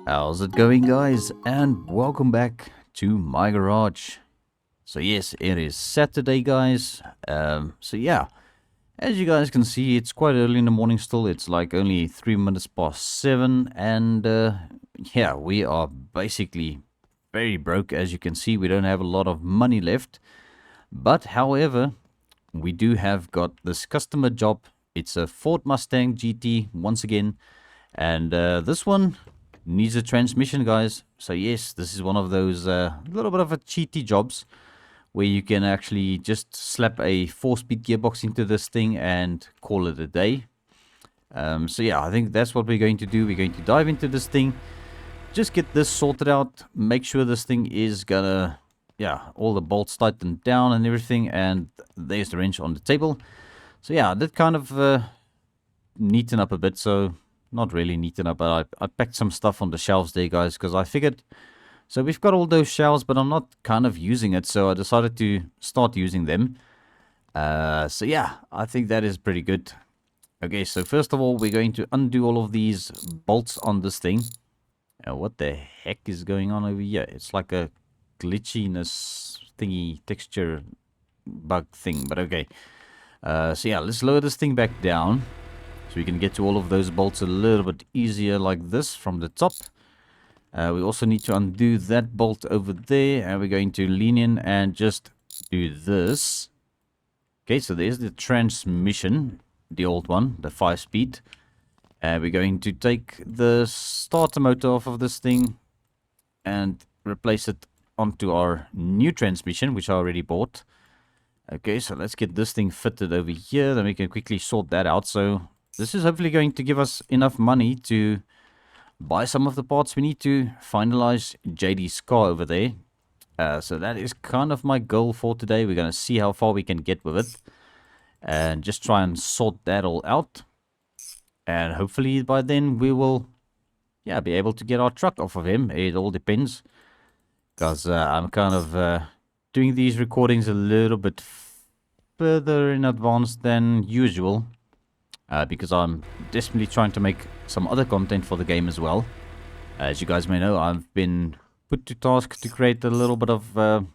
How's it going, guys? And welcome back to my garage. So yes, it is Saturday, guys. So yeah, as you guys can see, it's quite early in the morning still. It's like only 3 minutes past 7, and yeah, we are basically very broke. As you can see, we don't have a lot of money left. But however, we do have got this customer job. It's a Ford Mustang GT once again, and this one needs a transmission, guys. So yes, this is one of those little bit of a cheaty jobs where you can actually just slap a 4-speed gearbox into this thing and call it a day. So yeah, I think that's what we're going to do. We're going to dive into this thing, just get this sorted out, make sure this thing is gonna, yeah, all the bolts tightened down and everything, and there's the wrench on the table. So yeah, I did kind of neaten up a bit, so not really neaten up, but I packed some stuff on the shelves there, guys, because I figured, so we've got all those shelves, but I'm not kind of using it, so I decided to start using them. So yeah, I think that is pretty good. Okay, so first of all, we're going to undo all of these bolts on this thing. What the heck is going on over here? It's like a glitchiness thingy texture bug thing, but okay. So yeah, let's lower this thing back down so we can get to all of those bolts a little bit easier like this from the top. We also need to undo that bolt over there, and we're going to lean in and just do this. Okay, so there's the transmission, the old one, the 5-speed. We're going to take the starter motor off of this thing and replace it onto our new transmission, which I already bought. Okay, so let's get this thing fitted over here, then we can quickly sort that out. So this is hopefully going to give us enough money to buy some of the parts we need to finalize JD's car over there. So that is kind of my goal for today. We're going to see how far we can get with it and just try and sort that all out. And hopefully by then we will, yeah, be able to get our truck off of him. It all depends, because I'm kind of doing these recordings a little bit further in advance than usual, because I'm desperately trying to make some other content for the game as well. As you guys may know, I've been put to task to create a little bit of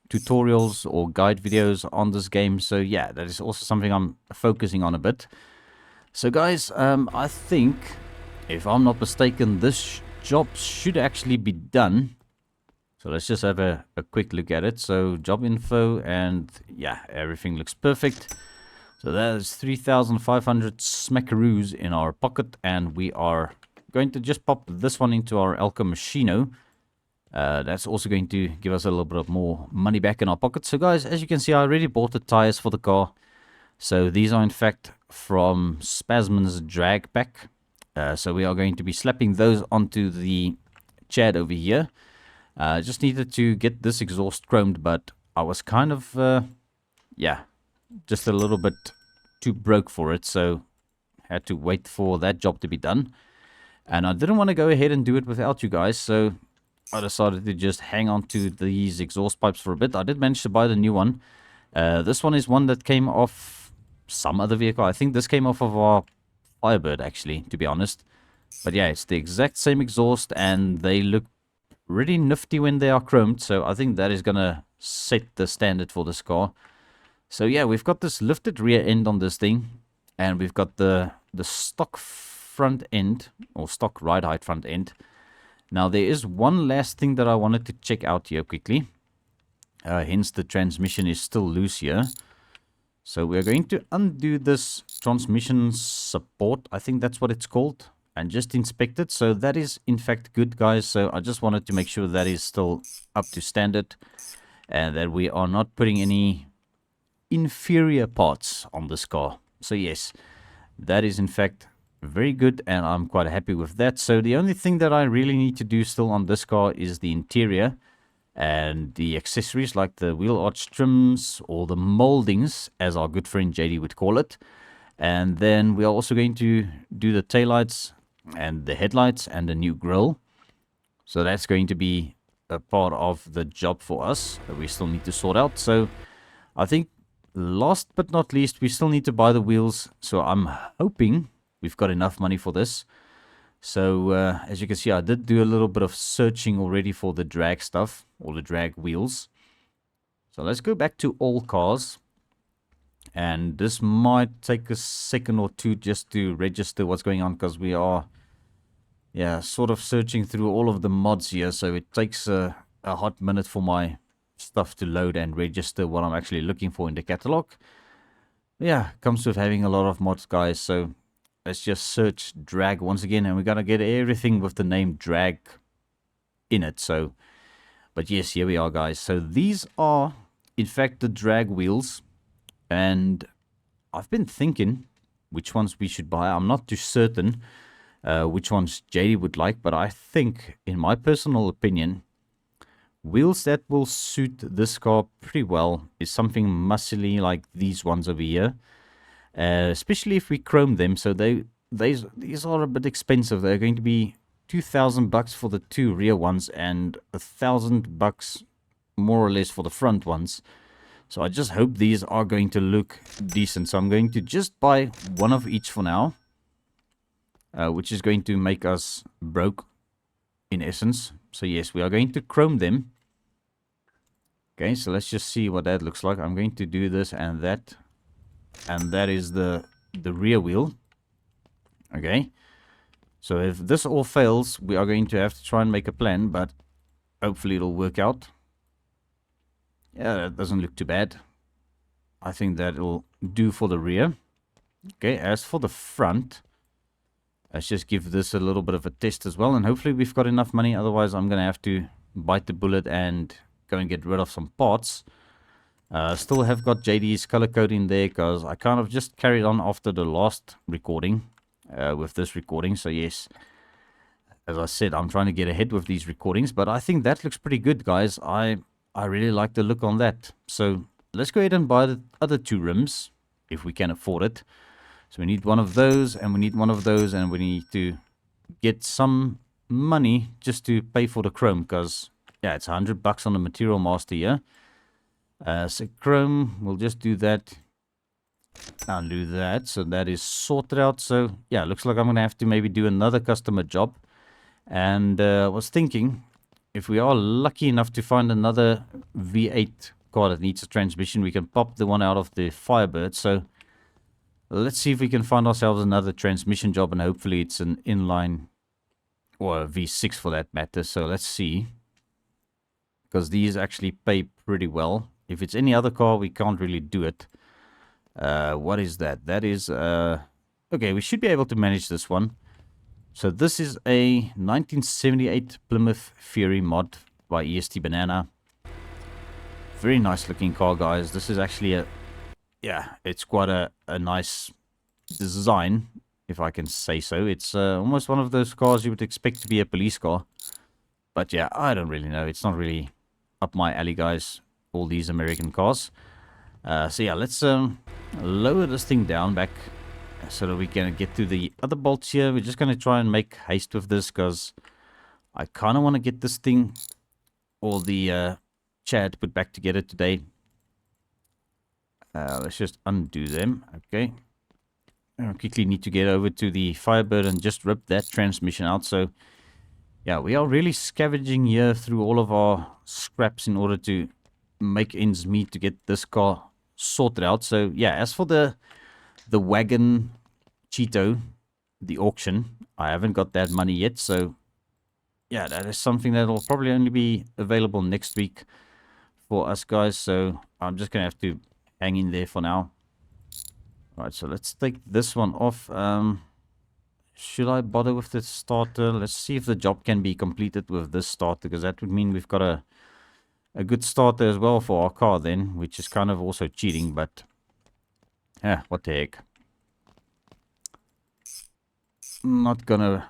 tutorials or guide videos on this game. So yeah, that is also something I'm focusing on a bit. So guys, I think, if I'm not mistaken, this job should actually be done. So let's just have a quick look at it. So job info, and yeah, everything looks perfect. So that is 3,500 smackaroos in our pocket, and we are going to just pop this one into our Elka Machino. That's also going to give us a little bit of more money back in our pocket. So guys, as you can see, I already bought the tires for the car. So these are in fact from Spasman's drag pack. So we are going to be slapping those onto the Chad over here. Just needed to get this exhaust chromed, but I was kind of, yeah, just a little bit too broke for it, so had to wait for that job to be done. And I didn't want to go ahead and do it without you guys, so I decided to just hang on to these exhaust pipes for a bit. I did manage to buy the new one. This one is one that came off some other vehicle. I think this came off of our Firebird, actually, to be honest. But yeah, it's the exact same exhaust, and they look really nifty when they are chromed, so I think that is gonna set the standard for this car. So yeah, we've got this lifted rear end on this thing, and we've got the stock front end, or stock ride height front end. Now there is one last thing that I wanted to check out here quickly. Hence the transmission is still loose here. So we're going to undo this transmission support, I think that's what it's called, and just inspect it. So that is in fact good, guys. So I just wanted to make sure that is still up to standard, and that we are not putting any inferior parts on this car. So yes, that is in fact very good, and I'm quite happy with that. So the only thing that I really need to do still on this car is the interior and the accessories, like the wheel arch trims or the moldings, as our good friend JD would call it. And then we are also going to do the taillights and the headlights and the new grille. So that's going to be a part of the job for us that we still need to sort out. So I think last but not least, we still need to buy the wheels. So I'm hoping we've got enough money for this. So as you can see, I did do a little bit of searching already for the drag stuff, or the drag wheels. So let's go back to all cars. And this might take a second or two just to register what's going on, because we are, yeah, sort of searching through all of the mods here. So it takes a hot minute for my stuff to load and register what I'm actually looking for in the catalog. Yeah, comes with having a lot of mods, guys. So let's just search drag once again, and we're gonna get everything with the name drag in it. So, but yes, here we are, guys. So these are in fact the drag wheels, and I've been thinking which ones we should buy. I'm not too certain which ones JD would like, but I think, in my personal opinion, wheels that will suit this car pretty well is something muscly like these ones over here. Especially if we chrome them. So these are a bit expensive. They're going to be $2,000 for the two rear ones and $1,000 more or less for the front ones. So I just hope these are going to look decent. So I'm going to just buy one of each for now, which is going to make us broke in essence. So yes, we are going to chrome them. Okay, so let's just see what that looks like. I'm going to do this and that. And that is the rear wheel. Okay, so if this all fails, we are going to have to try and make a plan, but hopefully it'll work out. Yeah, that doesn't look too bad. I think that'll do for the rear. Okay, as for the front, let's just give this a little bit of a test as well, and hopefully we've got enough money. Otherwise I'm gonna have to bite the bullet and go and get rid of some parts. Still have got JD's color code in there, because I kind of just carried on after the last recording with this recording. So yes, as I said, I'm trying to get ahead with these recordings, but I think that looks pretty good, guys. I really like the look on that. So let's go ahead and buy the other two rims if we can afford it. So we need one of those, and we need one of those, and we need to get some money just to pay for the chrome, because yeah, it's $100 on the material master here. So chrome, we'll just do that and do that. So that is sorted out. So yeah, looks like I'm gonna have to maybe do another customer job. And I was thinking, if we are lucky enough to find another V8 car that needs a transmission, we can pop the one out of the Firebird. So let's see if we can find ourselves another transmission job, and hopefully it's an inline or a V6 for that matter. So let's see, because these actually pay pretty well. If it's any other car, we can't really do it. What is that? That is okay, we should be able to manage this one. So this is a 1978 Plymouth Fury mod by EST Banana. Very nice looking car, guys. This is actually yeah, it's quite a nice design, if I can say so. It's almost one of those cars you would expect to be a police car. But yeah, I don't really know. It's not really up my alley, guys, all these American cars. So yeah, let's lower this thing down back so that we can get to the other bolts here. We're just going to try and make haste with this, because I kind of want to get this thing, all the Chad, put back together today. Let's just undo them. Okay, I quickly need to get over to the Firebird and just rip that transmission out. So yeah, we are really scavenging here through all of our scraps in order to make ends meet to get this car sorted out. So yeah, as for the wagon Cheeto, the auction, I haven't got that money yet. So yeah, that is something that will probably only be available next week for us, guys. So I'm just gonna have to hang in there for now. All right, so let's take this one off. Should I bother with the starter? Let's see if the job can be completed with this starter, because that would mean we've got a good starter as well for our car then, which is kind of also cheating, but yeah, what the heck. I'm not gonna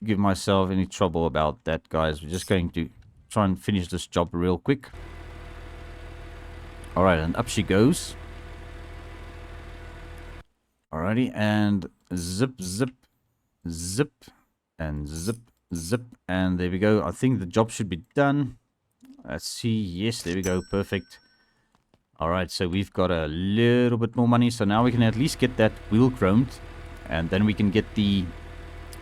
give myself any trouble about that, guys. We're just going to try and finish this job real quick. Alright, and up she goes. Alrighty, and zip, zip, zip, and zip, zip, and there we go. I think the job should be done. Let's see. Yes, there we go. Perfect. Alright, so we've got a little bit more money. So now we can at least get that wheel chromed. And then we can get the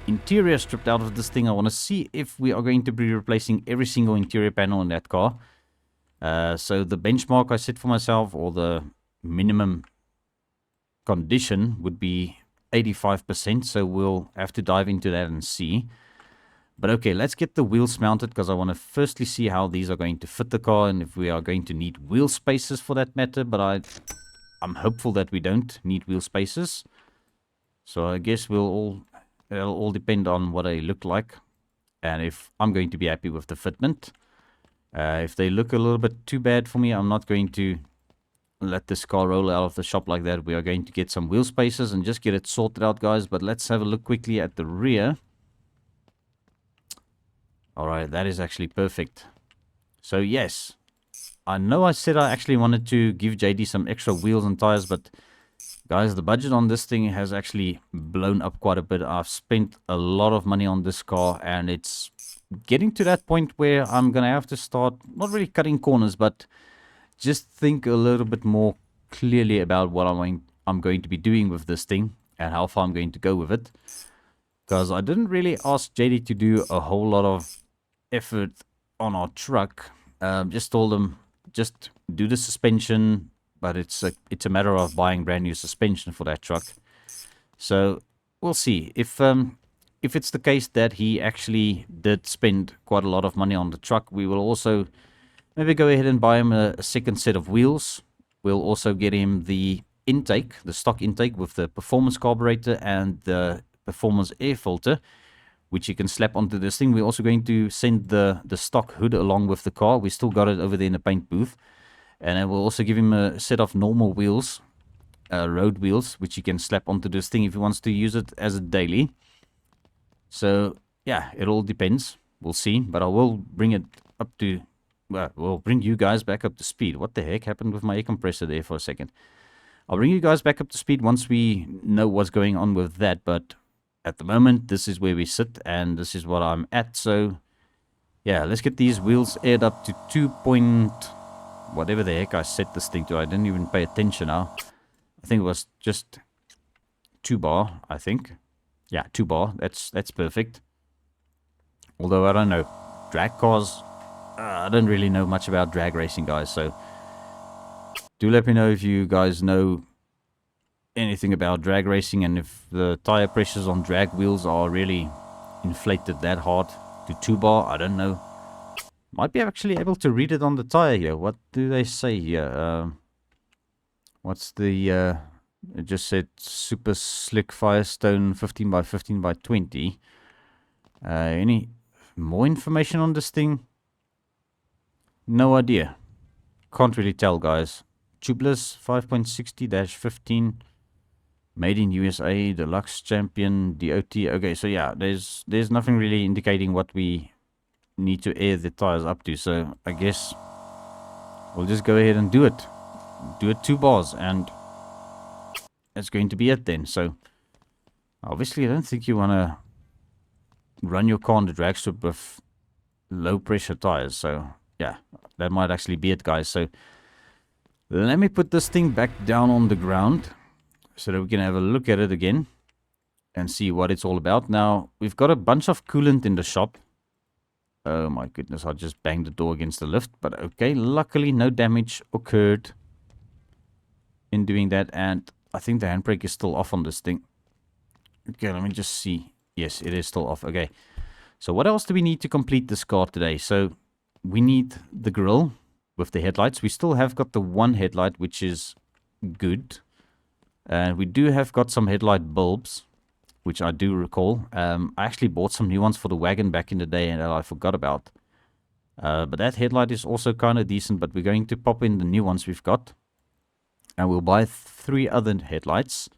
interior stripped out of this thing. I want to see if we are going to be replacing every single interior panel in that car. So the benchmark I set for myself, or the minimum condition, would be 85%. So we'll have to dive into that and see. But okay, let's get the wheels mounted, because I want to firstly see how these are going to fit the car and if we are going to need wheel spaces for that matter. But I'm hopeful that we don't need wheel spaces. So I guess it'll all depend on what they look like and if I'm going to be happy with the fitment. If they look a little bit too bad for me, I'm not going to let this car roll out of the shop like that. We are going to get some wheel spaces and just get it sorted out, guys. But let's have a look quickly at the rear. Alright, that is actually perfect. So yes, I know I said I actually wanted to give JD some extra wheels and tires, but guys, the budget on this thing has actually blown up quite a bit. I've spent a lot of money on this car, and it's getting to that point where I'm going to have to start, not really cutting corners, but just think a little bit more clearly about what I'm going to be doing with this thing and how far I'm going to go with it. Because I didn't really ask JD to do a whole lot of effort on our truck. Just told him, just do the suspension, but it's a matter of buying brand new suspension for that truck. So we'll see if it's the case that he actually did spend quite a lot of money on the truck. We will also maybe go ahead and buy him a second set of wheels. We'll also get him the intake, the stock intake with the performance carburetor and the performance air filter, which you can slap onto this thing. We're also going to send the stock hood along with the car. We still got it over there in the paint booth. And then we'll also give him a set of normal wheels, road wheels, which he can slap onto this thing if he wants to use it as a daily. So yeah, it all depends. We'll see. But I will bring it up to, well, we'll bring you guys back up to speed. What the heck happened with my air compressor there for a second? I'll bring you guys back up to speed once we know what's going on with that. But at the moment, this is where we sit, and this is what I'm at. So yeah, let's get these wheels aired up to 2 point... whatever the heck I set this thing to. I didn't even pay attention now. I think it was just 2 bar, I think. Yeah, 2 bar. That's perfect. Although I don't know. Drag cars, I don't really know much about drag racing, guys. So do let me know if you guys know anything about drag racing, and if the tire pressures on drag wheels are really inflated that hard to 2 bar. I don't know. Might be actually able to read it on the tire here. What do they say here? What's the... it just said Super Slick Firestone 15 by 15 by 20. Any more information on this thing? No idea. Can't really tell, guys. Tubeless 5.60-15. Made in USA. Deluxe Champion. DOT. Okay, so yeah, there's nothing really indicating what we need to air the tires up to. So I guess we'll just go ahead and do it. Do it 2 bars, and that's going to be it then. So obviously I don't think you want to run your car on the drag strip with low pressure tires. So yeah, that might actually be it, guys. So let me put this thing back down on the ground so that we can have a look at it again and see what it's all about. Now, we've got a bunch of coolant in the shop. Oh my goodness, I just banged the door against the lift. But okay, luckily no damage occurred in doing that. And I think the handbrake is still off on this thing. Okay, let me just see. Yes, it is still off. Okay, so what else do we need to complete this car today? So we need the grille with the headlights. We still have got the one headlight, which is good. And we do have got some headlight bulbs, which I do recall. I actually bought some new ones for the wagon back in the day, and I forgot about. But that headlight is also kind of decent, but we're going to pop in the new ones we've got. And we'll buy 3 other headlights.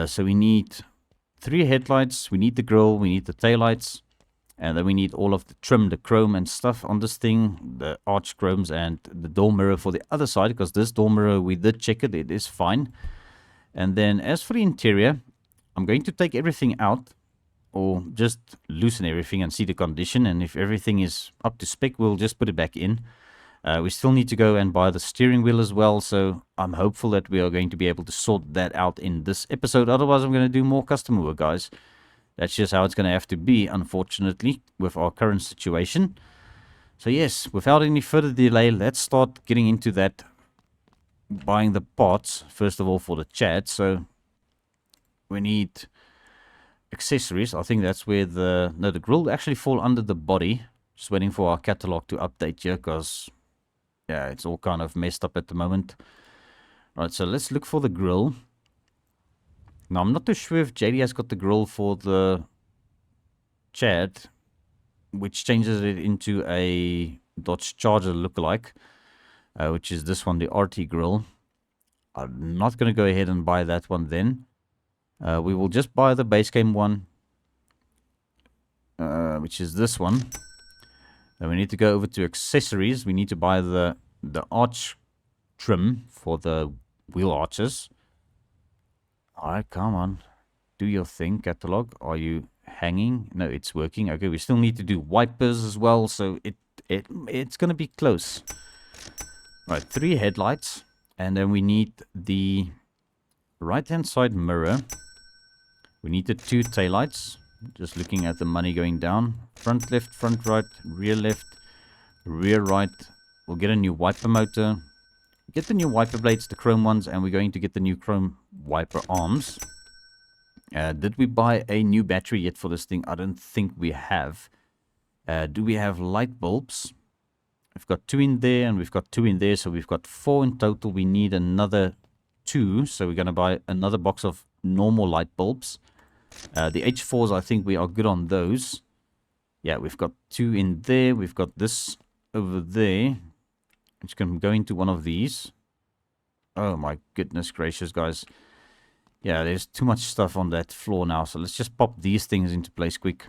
So we need 3 headlights, we need the grille, we need the taillights, and then we need all of the trim, the chrome and stuff on this thing, the arch chromes and the door mirror for the other side, because this door mirror, we did check it, it is fine. And then as for the interior, I'm going to take everything out, or just loosen everything and see the condition, and if everything is up to spec, we'll just put it back in. We still need to go and buy the steering wheel as well, so I'm hopeful that we are going to be able to sort that out in this episode. Otherwise, I'm going to do more custom work, guys. That's just how it's going to have to be, unfortunately, with our current situation. So yes, without any further delay, let's start getting into that, buying the parts, first of all, for the chat. So we need accessories. I think that's where the grill actually fall under the body. Just waiting for our catalog to update here, because yeah, it's all kind of messed up at the moment. Right, so let's look for the grill. Now, I'm not too sure if JD has got the grill for the chat, which changes it into a Dodge Charger lookalike, which is this one, the RT grill. I'm not going to go ahead and buy that one then. We will just buy the base game one, which is this one. Then we need to go over to accessories. We need to buy the arch trim for the wheel arches. Alright, come on. Do your thing, catalog. Are you hanging? No, it's working. Okay, we still need to do wipers as well, so it's going to be close. Right, 3 headlights. And then we need the right-hand side mirror. We need the 2 taillights. Just looking at the money going down. Front left, front right, rear left, rear right. We'll get a new wiper motor. Get the new wiper blades, the chrome ones, and we're going to get the new chrome wiper arms. Did we buy a new battery yet for this thing? I don't think we have. Do we have light bulbs? We've got 2 in there, and we've got 2 in there, so we've got 4 in total. We need another 2, so we're going to buy another box of normal light bulbs. The H4s, I think we are good on those. Yeah, we've got 2 in there. We've got this over there. It's going to go into one of these. Oh my goodness gracious, guys. Yeah, there's too much stuff on that floor now. So let's just pop these things into place quick.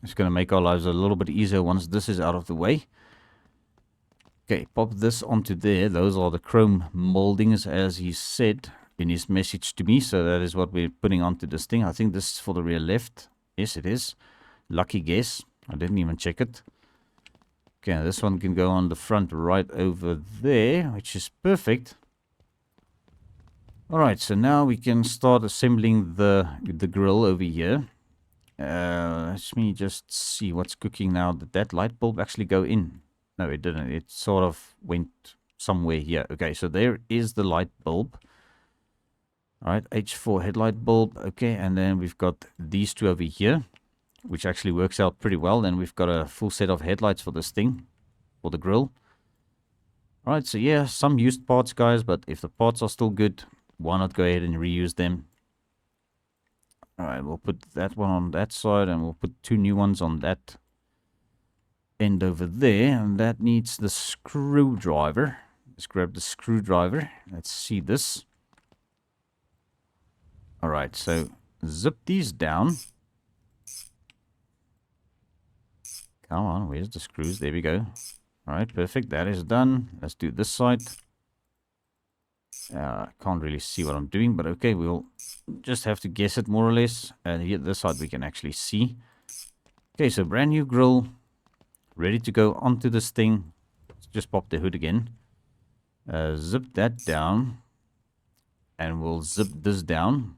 It's going to make our lives a little bit easier once this is out of the way. Okay, pop this onto there. Those are the chrome moldings, as he said in his message to me. So that is what we're putting onto this thing. I think this is for the rear left. Yes, it is. Lucky guess. I didn't even check it. Okay, this one can go on the front right over there, which is perfect. Alright, so now we can start assembling the grill over here. Let me just see what's cooking now. Did that light bulb actually go in? No, it didn't. It sort of went somewhere here. Okay, so there is the light bulb. Alright, H4 headlight bulb. Okay, and then we've got these 2 over here, which actually works out pretty well. Then we've got a full set of headlights for this thing, for the grill. Alright, so yeah, some used parts, guys, but if the parts are still good, why not go ahead and reuse them? Alright, we'll put that one on that side, and we'll put 2 new ones on that end over there, and that needs the screwdriver. Let's grab the screwdriver. Let's see this. Alright, so zip these down. Come on, where's the screws? There we go. Alright, perfect. That is done. Let's do this side. I can't really see what I'm doing, but okay, we'll just have to guess it more or less. And here, this side we can actually see. Okay, so brand new grill. Ready to go onto this thing. Let's just pop the hood again. Zip that down. And we'll zip this down.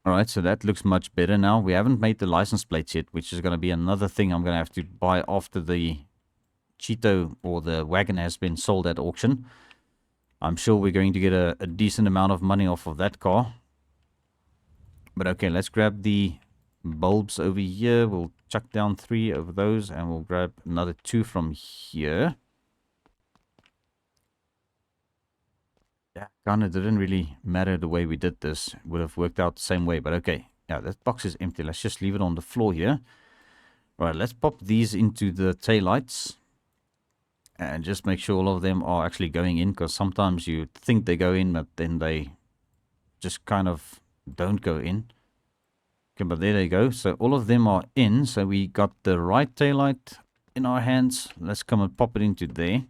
Alright, so that looks much better now. We haven't made the license plates yet, which is going to be another thing I'm going to have to buy after the Cheeto or the wagon has been sold at auction. I'm sure we're going to get a decent amount of money off of that car. But okay, let's grab the bulbs over here. We'll chuck down 3 of those, and we'll grab another 2 from here. Yeah, kind of didn't really matter the way we did this. It would have worked out the same way, but okay. Yeah, that box is empty. Let's just leave it on the floor here. Right, let's pop these into the taillights. And just make sure all of them are actually going in, because sometimes you think they go in, but then they just kind of don't go in. Okay, but there they go. So all of them are in. So we got the right taillight in our hands. Let's come and pop it into there.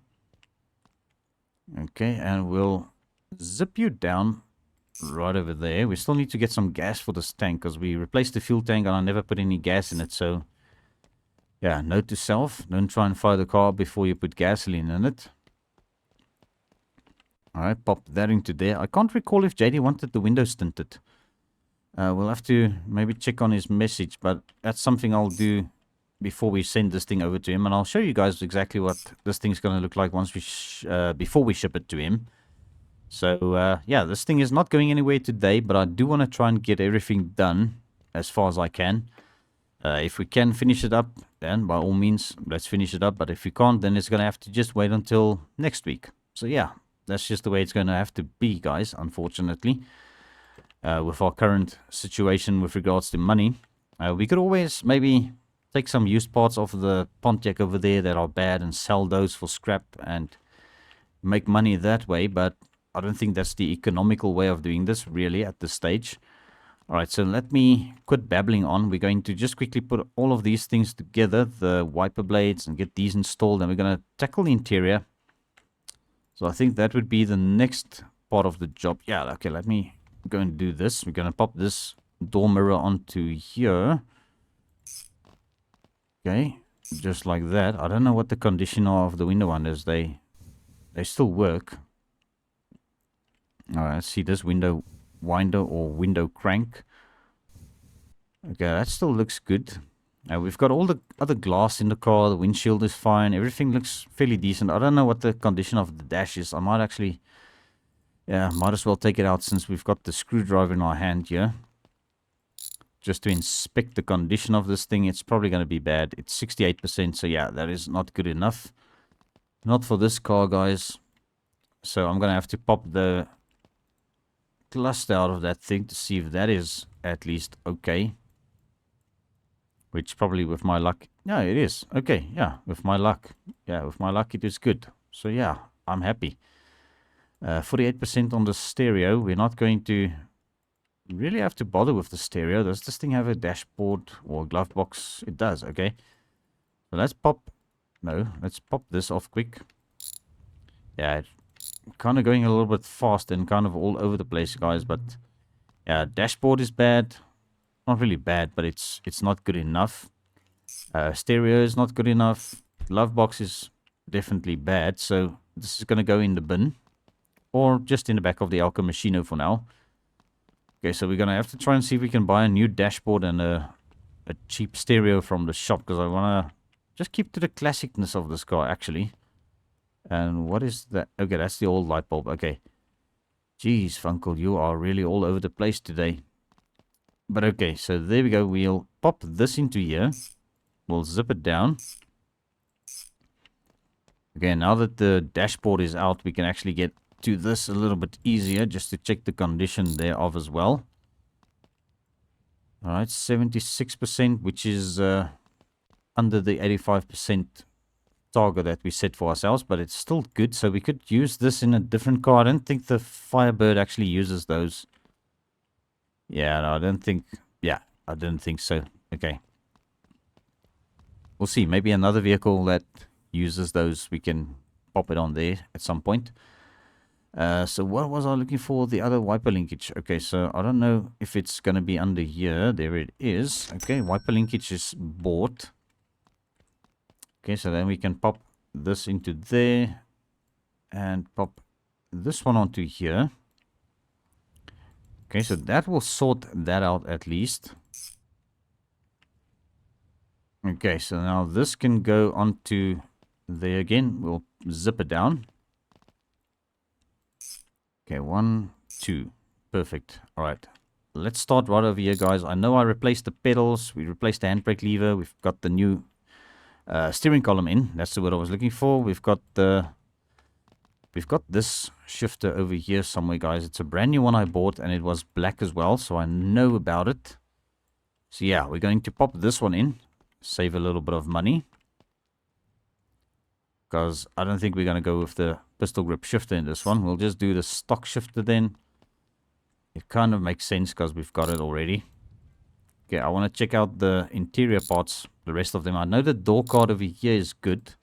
Okay, and we'll zip you down right over there. We still need to get some gas for this tank, because we replaced the fuel tank and I never put any gas in it. So yeah, note to self, don't try and fire the car before you put gasoline in it. Alright, pop that into there. I can't recall if JD wanted the windows tinted. We'll have to maybe check on his message, but that's something I'll do before we send this thing over to him, and I'll show you guys exactly what this thing's going to look like once we before we ship it to him. So yeah, this thing is not going anywhere today, but I do want to try and get everything done as far as I can. If we can finish it up, then by all means, let's finish it up. But if we can't, then it's going to have to just wait until next week. So yeah, that's just the way it's going to have to be, guys, unfortunately. With our current situation with regards to money. We could always maybe take some used parts off of the Pontiac over there that are bad and sell those for scrap and make money that way. But I don't think that's the economical way of doing this, really, at this stage. Alright, so let me quit babbling on. We're going to just quickly put all of these things together, the wiper blades, and get these installed. And we're going to tackle the interior. So I think that would be the next part of the job. Yeah, okay, let me go and do this. We're going to pop this door mirror onto here. Okay, just like that. I don't know what the condition of the window winders. They still work. Alright, let's see this window winder or window crank. Okay, that still looks good. We've got all the other glass in the car. The windshield is fine. Everything looks fairly decent. I don't know what the condition of the dash is. I might actually, yeah, might as well take it out since we've got the screwdriver in our hand here. Just to inspect the condition of this thing. It's probably going to be bad. It's 68%, so yeah, that is not good enough. Not for this car, guys. So I'm going to have to pop the cluster out of that thing to see if that is at least okay. Which probably with my luck, yeah, it is okay. Yeah, with my luck, it is good. So yeah, I'm happy. 48% on the stereo. We're not going to really have to bother with the stereo. Does this thing have a dashboard or a glove box? It does. Okay, so let's pop this off quick. Yeah, kind of going a little bit fast and kind of all over the place, guys. But yeah, dashboard is bad. Not really bad, but it's not good enough. Stereo is not good enough. Glove box is definitely bad. So this is going to go in the bin. Or just in the back of the El Camino for now. Okay, so we're going to have to try and see if we can buy a new dashboard and a cheap stereo from the shop. Because I want to just keep to the classicness of this car, actually. And what is that? Okay, that's the old light bulb. Okay. Jeez, Funcle, you are really all over the place today. But okay, so there we go. We'll pop this into here. We'll zip it down. Okay, now that the dashboard is out, we can actually get to this a little bit easier just to check the condition thereof as well. Alright, 76%, which is under the 85% target that we set for ourselves, but it's still good. So we could use this in a different car. I don't think the Firebird actually uses those. Yeah, no, I don't think. Yeah, I don't think so. Okay. We'll see. Maybe another vehicle that uses those, we can pop it on there at some point. So what was I looking for? The other wiper linkage. Okay, so I don't know if it's going to be under here. There it is. Okay, wiper linkage is bought. Okay, so then we can pop this into there and pop this one onto here. Okay, so that will sort that out at least. Okay, so now this can go onto there again. We'll zip it down. Okay, 1, 2. Perfect. All right. Let's start right over here, guys. I know I replaced the pedals. We replaced the handbrake lever. We've got the new steering column in. That's the word I was looking for. We've got this shifter over here somewhere, guys. It's a brand new one I bought, and it was black as well, so I know about it. So yeah, we're going to pop this one in, save a little bit of money, because I don't think we're going to go with the pistol grip shifter in this one. We'll just do the stock shifter then. It kind of makes sense because we've got it already. Okay, I want to check out the interior parts, the rest of them. I know the door card over here is good.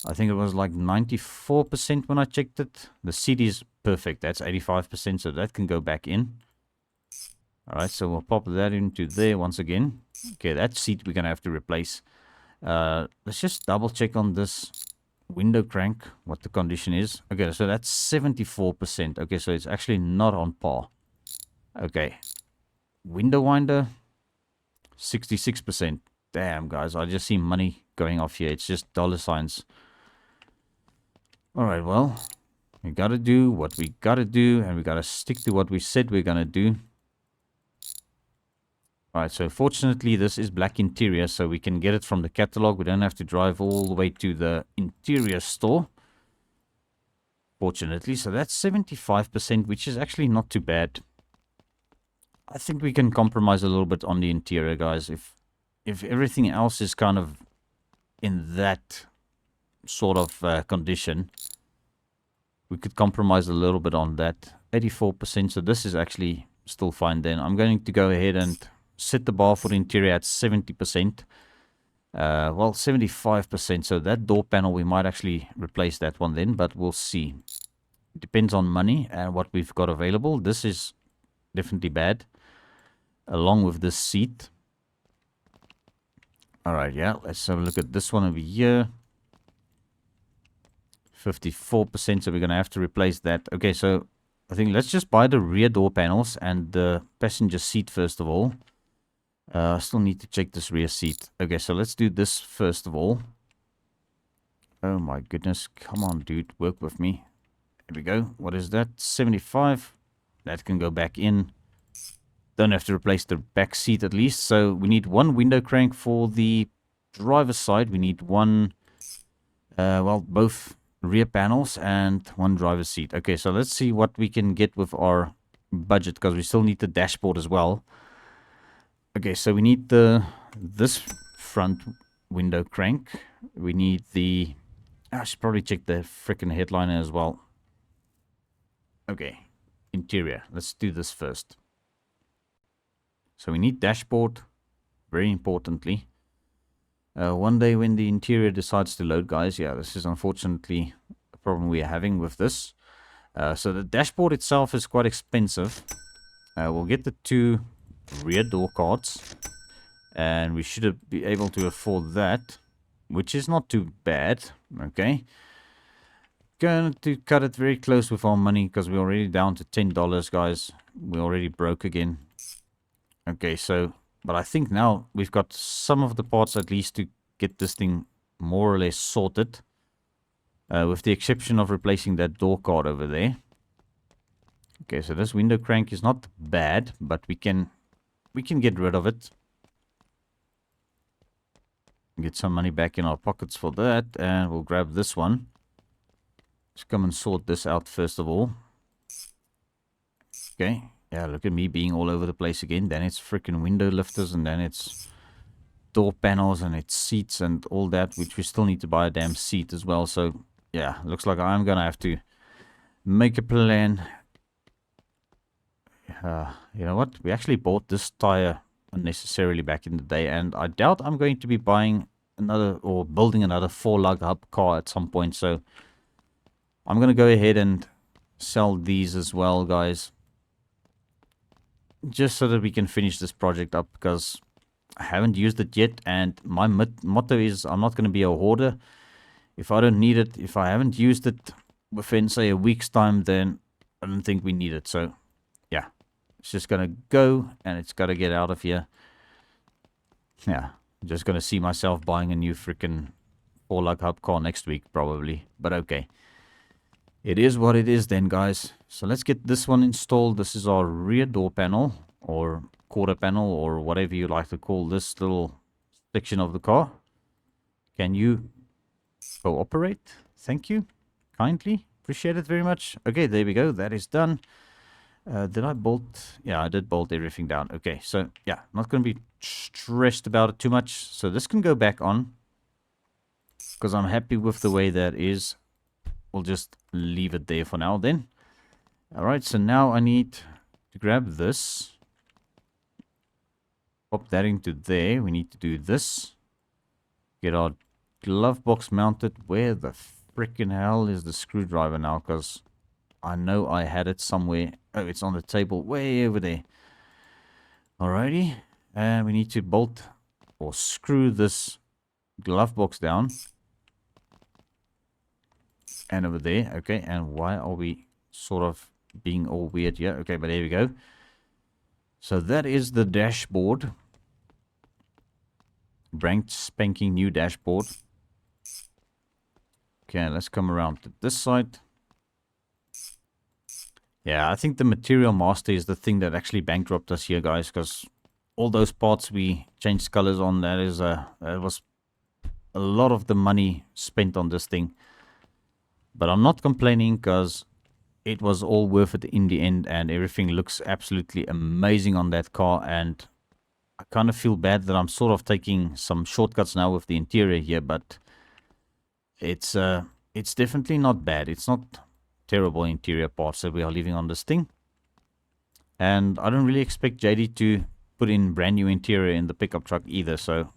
I think it was like 94% when I checked it. The seat is perfect. That's 85%, so that can go back in. Alright, so we'll pop that into there once again. Okay, that seat we're going to have to replace. Let's just double check on this window crank, what the condition is. Okay, so that's 74%. Okay, so it's actually not on par. Okay. window winder, 66%. Damn, guys, I just see money going off here. It's just dollar signs. Alright, well, we gotta do what we gotta do, and we gotta stick to what we said we're gonna do. Alright, so fortunately this is black interior, so we can get it from the catalog. We don't have to drive all the way to the interior store. Fortunately, so that's 75%, which is actually not too bad. I think we can compromise a little bit on the interior, guys. If everything else is kind of in that sort of condition, we could compromise a little bit on that. 84%, so this is actually still fine then. I'm going to go ahead and set the bar for the interior at 70%. Well, 75%, so that door panel, we might actually replace that one then, but we'll see. It depends on money and what we've got available. This is definitely bad, along with this seat. Alright, yeah, let's have a look at this one over here. 54%, so we're going to have to replace that. Okay, so I think let's just buy the rear door panels and the passenger seat first of all. I still need to check this rear seat. Okay, so let's do this first of all. Oh my goodness, come on dude, work with me. Here we go. What is that? 75. That can go back in. Don't have to replace the back seat at least. So we need one window crank for the driver's side. We need one, well, both rear panels and one driver's seat. Okay, so let's see what we can get with our budget, because we still need the dashboard as well. Okay, so we need this front window crank. We need the... I should probably check the freaking headliner as well. Okay, interior. Let's do this first. So we need dashboard, very importantly. One day when the interior decides to load, guys, yeah, this is unfortunately a problem we are having with this. So the dashboard itself is quite expensive. We'll get the 2 rear door cards, and we should be able to afford that, which is not too bad. Okay, going to cut it very close with our money, because we're already down to $10, guys. We're already broke again. Okay, so, but I think now we've got some of the parts at least to get this thing more or less sorted, with the exception of replacing that door card over there. Okay, so this window crank is not bad, but we can get rid of it. Get some money back in our pockets for that, and we'll grab this one. Let's come and sort this out first of all. Okay, yeah, look at me being all over the place again. Then it's freaking window lifters, and then it's door panels, and it's seats and all that, which we still need to buy a damn seat as well. So yeah, looks like I'm gonna have to make a plan. You know what? We actually bought this tire unnecessarily back in the day, and I doubt I'm going to be buying another or building another 4-lug hub car at some point. So I'm going to go ahead and sell these as well, guys, just so that we can finish this project up, because I haven't used it yet, and my motto is I'm not going to be a hoarder. If I don't need it, if I haven't used it within, say, a week's time, then I don't think we need it. So yeah, it's just gonna go, and it's gotta get out of here. Yeah, I'm just gonna see myself buying a new freaking 4-lug hub car next week probably, but okay, it is what it is then, guys. So let's get this one installed. This is our rear door panel, or quarter panel, or whatever you like to call this little section of the car. Can you cooperate? Thank you kindly, appreciate it very much. Okay, there we go, that is done. Did I bolt? Yeah, I did bolt everything down. Okay, so yeah, not going to be stressed about it too much. So this can go back on, because I'm happy with the way that is. We'll just leave it there for now then. Alright, so now I need to grab this. Pop that into there. We need to do this. Get our glove box mounted. Where the freaking hell is the screwdriver now? Because I know I had it somewhere. Oh, it's on the table way over there. Alrighty. And we need to bolt or screw this glove box down. And over there. Okay, and why are we sort of being all weird here? Okay, but there we go. So that is the dashboard. Brand spanking new dashboard. Okay, let's come around to this side. Yeah, I think the material master is the thing that actually bankrupted us here, guys, because all those parts we changed colors on, that was a lot of the money spent on this thing. But I'm not complaining because it was all worth it in the end, and everything looks absolutely amazing on that car. And I kind of feel bad that I'm sort of taking some shortcuts now with the interior here, but it's definitely not bad. It's not terrible interior parts that we are leaving on this thing. And I don't really expect JD to put in brand new interior in the pickup truck either, so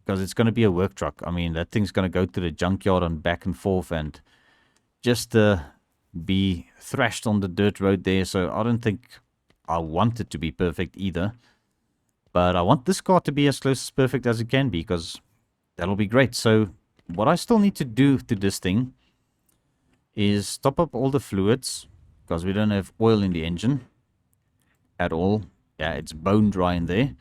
because it's going to be a work truck. I mean, that thing's going to go to the junkyard and back and forth and just be thrashed on the dirt road there. So I don't think I want it to be perfect either. But I want this car to be as close as perfect as it can be, because that'll be great. So what I still need to do to this thing is top up all the fluids, because we don't have oil in the engine at all. Yeah, it's bone dry in there.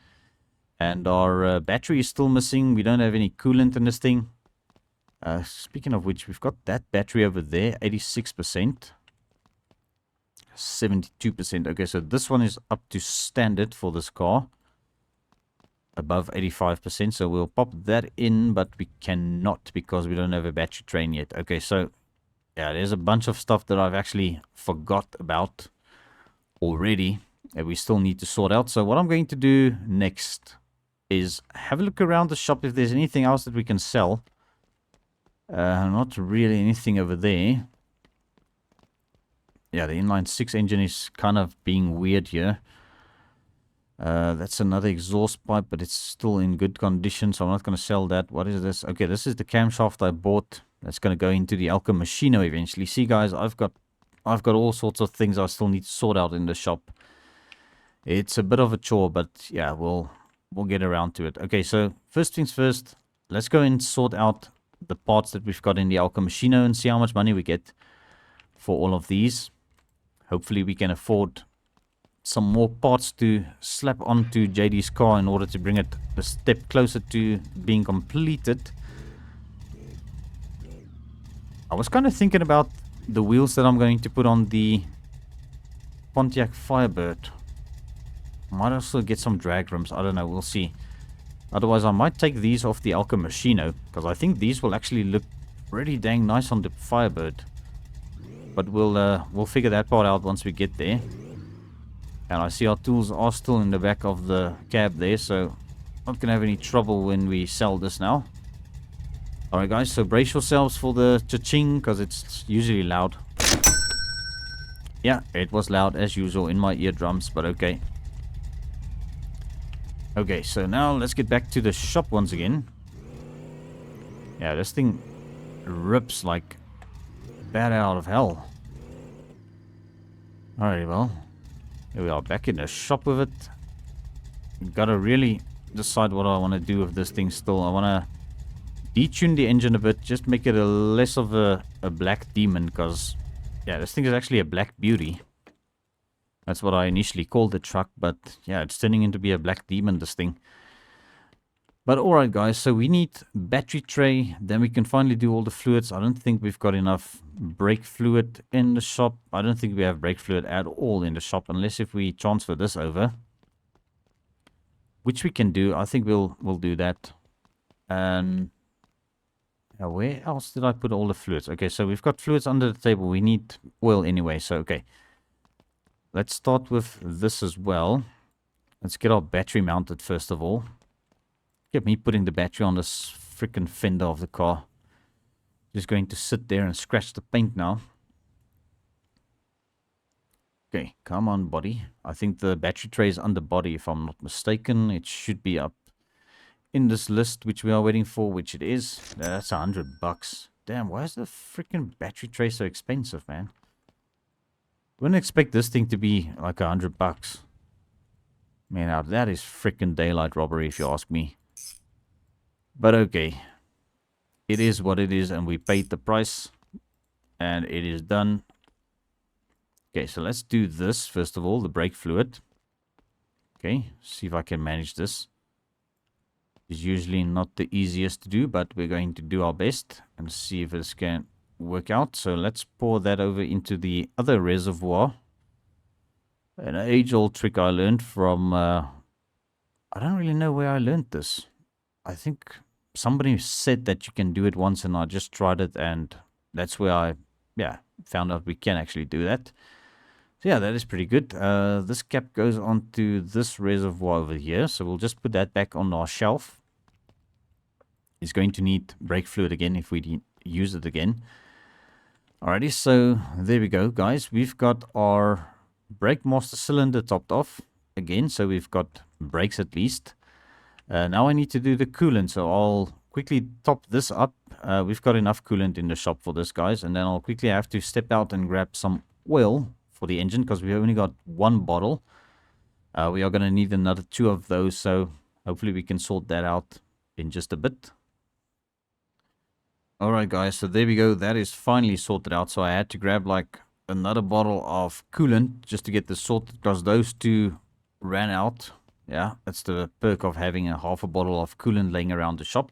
And our battery is still missing. We don't have any coolant in this thing. Speaking of which, we've got that battery over there, 86%. 72%. Okay, so this one is up to standard for this car. Above 85%. So we'll pop that in, but we cannot because we don't have a battery train yet. Okay, so yeah, there's a bunch of stuff that I've actually forgot about already that we still need to sort out. So what I'm going to do next is have a look around the shop if there's anything else that we can sell. Not really anything over there. Yeah, the inline 6 engine is kind of being weird here. That's another exhaust pipe, but it's still in good condition, so I'm not going to sell that. What is this? Okay, this is the camshaft I bought. That's going to go into the El Machino eventually. See, guys, I've got all sorts of things I still need to sort out in the shop. It's a bit of a chore, but yeah, we'll get around to it. Okay, so first things first, let's go and sort out the parts that we've got in the El Machino and see how much money we get for all of these. Hopefully we can afford some more parts to slap onto JD's car in order to bring it a step closer to being completed. I was kind of thinking about the wheels that I'm going to put on the Pontiac Firebird. Might also get some drag rims. I don't know. We'll see. Otherwise, I might take these off the El Machino, because I think these will actually look pretty dang nice on the Firebird. But we'll figure that part out once we get there. And I see our tools are still in the back of the cab there, so not going to have any trouble when we sell this now. Alright guys, so brace yourselves for the cha-ching, because it's usually loud. Yeah, it was loud as usual in my eardrums, but okay. Okay, so now let's get back to the shop once again. Yeah, this thing rips like bat out of hell. Alright, well, here we are back in the shop with it. Gotta really decide what I want to do with this thing still. I want to detune the engine a bit, just make it a less of a black demon, because yeah, this thing is actually a black beauty. That's what I initially called the truck, but yeah, it's turning into be a black demon, this thing. But alright guys, so we need battery tray, then we can finally do all the fluids. I don't think we've got enough brake fluid in the shop. I don't think we have brake fluid at all in the shop, unless if we transfer this over. Which we can do. I think we'll do that. And where else did I put all the fluids? Okay, so we've got fluids under the table. We need oil anyway, so okay. Let's start with this as well. Let's get our battery mounted first of all. Get me putting the battery on this freaking fender of the car. Just going to sit there and scratch the paint now. Okay, come on, body. I think the battery tray is under body, if I'm not mistaken. It should be up in this list, which we are waiting for, which it is. That's $100. Damn, why is the freaking battery tray so expensive, man? Wouldn't expect this thing to be like $100. Man, now that is freaking daylight robbery, if you ask me. But okay, it is what it is, and we paid the price, and it is done. Okay, so let's do this first of all, the brake fluid. Okay, see if I can manage this. It's usually not the easiest to do, but we're going to do our best and see if this can work out. So let's pour that over into the other reservoir. An age-old trick I learned from, I don't really know where I learned this. I think somebody said that you can do it once, and I just tried it, and that's where I, found out we can actually do that. So yeah, that is pretty good. This cap goes onto this reservoir over here, so we'll just put that back on our shelf. It's going to need brake fluid again if we use it again. Alrighty, so there we go, guys. We've got our brake master cylinder topped off again, so we've got brakes at least. Now I need to do the coolant, so I'll quickly top this up. We've got enough coolant in the shop for this, guys, and then I'll quickly have to step out and grab some oil for the engine because we only got one bottle. We are going to need another 2 of those, so hopefully we can sort that out in just a bit. Alright guys, so there we go. That is finally sorted out. So I had to grab like another bottle of coolant just to get this sorted because those 2 ran out. Yeah, that's the perk of having a half a bottle of coolant laying around the shop.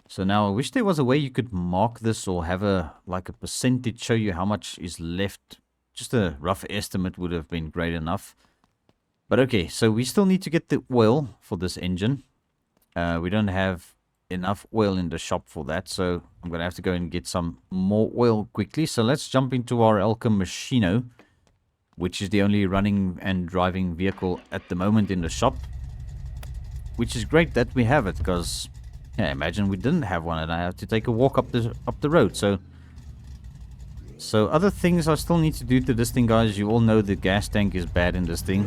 So now I wish there was a way you could mark this or have a percentage show you how much is left. Just a rough estimate would have been great enough. But okay, so we still need to get the oil for this engine. We don't have enough oil in the shop for that, so I'm gonna have to go and get some more oil quickly. So let's jump into our Elka Machino, which is the only running and driving vehicle at the moment in the shop, which is great that we have it, because yeah, imagine we didn't have one and I have to take a walk up the road. So other things I still need to do to this thing, guys. You all know the gas tank is bad in this thing,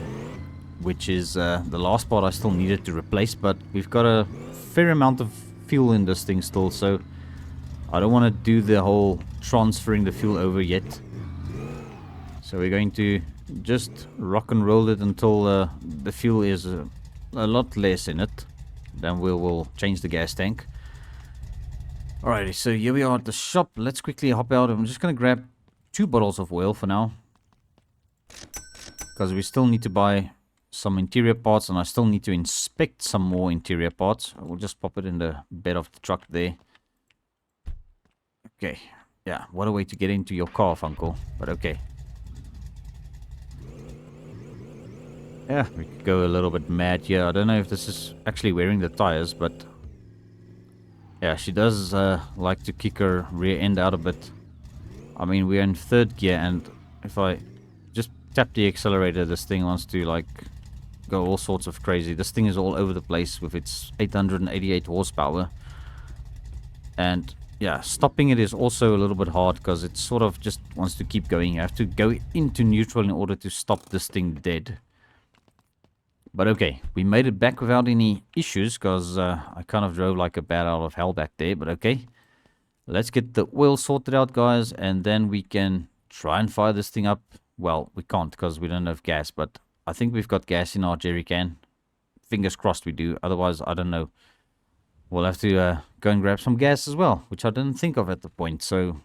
which is the last part I still needed to replace, but we've got a fair amount of fuel in this thing still, so I don't want to do the whole transferring the fuel over yet. So we're going to just rock and roll it until the fuel is a lot less in it. Then we'll change the gas tank. Alrighty, so here we are at the shop. Let's quickly hop out. I'm just going to grab 2 bottles of oil for now, because we still need to buy some interior parts, and I still need to inspect some more interior parts. We'll just pop it in the bed of the truck there. Okay, yeah, what a way to get into your car, Funcle, but okay. Yeah, we could go a little bit mad here. I don't know if this is actually wearing the tires, but yeah, she does like to kick her rear end out a bit. I mean, we're in 3rd gear, and if I just tap the accelerator, this thing wants to like go all sorts of crazy. This thing is all over the place with its 888 horsepower. And yeah, stopping it is also a little bit hard because it sort of just wants to keep going. You have to go into neutral in order to stop this thing dead. But okay, we made it back without any issues because I kind of drove like a bat out of hell back there. But okay, let's get the oil sorted out, guys, and then we can try and fire this thing up. Well, we can't because we don't have gas, but I think we've got gas in our jerry can. Fingers crossed we do. Otherwise, I don't know. We'll have to go and grab some gas as well, which I didn't think of at the point. So,